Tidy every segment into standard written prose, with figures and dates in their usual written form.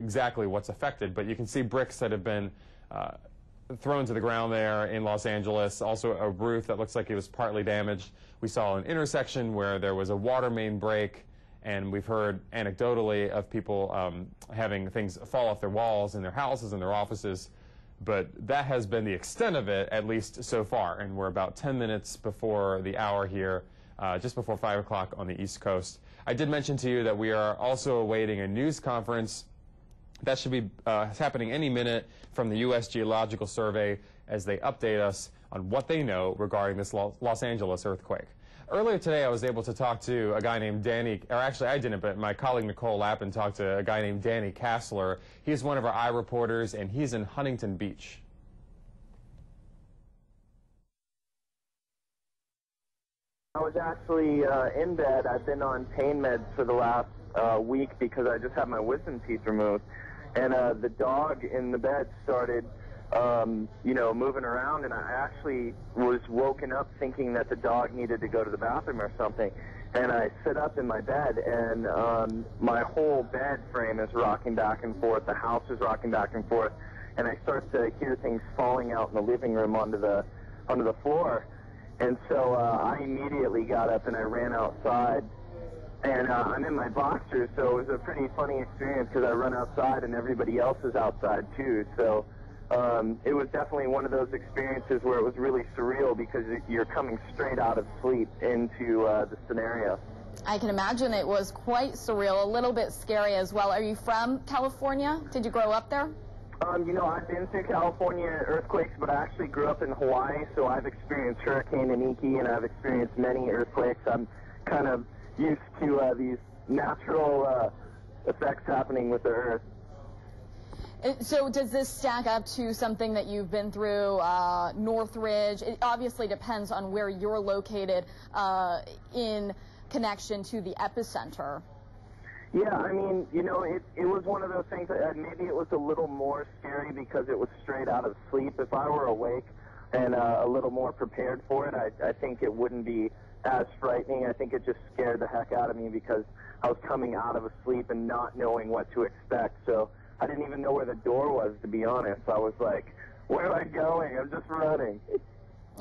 exactly what's affected, but you can see bricks that have been thrown to the ground there in Los Angeles. Also a roof that looks like it was partly damaged. We saw an intersection where there was a water main break, and we've heard anecdotally of people having things fall off their walls in their houses and their offices. But that has been the extent of it, at least so far. And we're about 10 minutes before the hour here, just before 5 o'clock on the East Coast. I did mention to you that we are also awaiting a news conference that should be happening any minute from the U.S. Geological Survey as they update us on what they know regarding this Los Angeles earthquake. Earlier today, I was able to talk to a guy named Danny, or actually I didn't, but my colleague Nicole Lappin talked to a guy named Danny Kassler. He's one of our iReporters, and he's in Huntington Beach. I was actually in bed. I've been on pain meds for the last week because I just had my wisdom teeth removed. And the dog in the bed started, you know, moving around, and I actually was woken up thinking that the dog needed to go to the bathroom or something. And I sit up in my bed, and my whole bed frame is rocking back and forth. The house is rocking back and forth, and I start to hear things falling out in the living room onto the floor. And so I immediately got up and I ran outside. And I'm in my boxers, so it was a pretty funny experience because I run outside and everybody else is outside too. So it was definitely one of those experiences where it was really surreal because you're coming straight out of sleep into the scenario. I can imagine it was quite surreal, a little bit scary as well. Are you from California? Did you grow up there? You know, I've been through California earthquakes, but I actually grew up in Hawaii, so I've experienced Hurricane Iniki and I've experienced many earthquakes. I'm kind of used to these natural effects happening with the earth. So does this stack up to something that you've been through, Northridge? It obviously depends on where you're located in connection to the epicenter. Yeah, I mean, you know, it was one of those things that maybe it was a little more scary because it was straight out of sleep. If I were awake and a little more prepared for it, I think it wouldn't be as frightening. I think it just scared the heck out of me because I was coming out of a sleep and not knowing what to expect. So I didn't even know where the door was, to be honest. I was like, where am I going? I'm just running.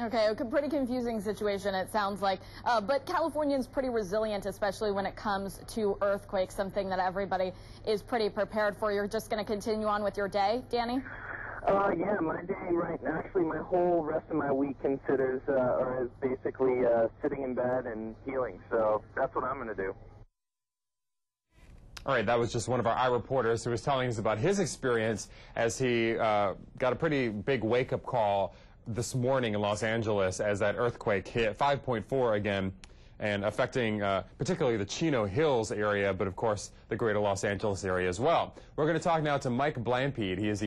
Okay, a pretty confusing situation, it sounds like. But Californians pretty resilient, especially when it comes to earthquakes, something that everybody is pretty prepared for. You're just going to continue on with your day, Danny? Yeah, my day actually my whole rest of my week considers, or is basically sitting in bed and healing. So that's what I'm going to do. All right, that was just one of our iReporters who was telling us about his experience as he got a pretty big wake-up call this morning in Los Angeles as that earthquake hit 5.4 again and affecting particularly the Chino Hills area, but of course the greater Los Angeles area as well. We're going to talk now to Mike Blanpede. He is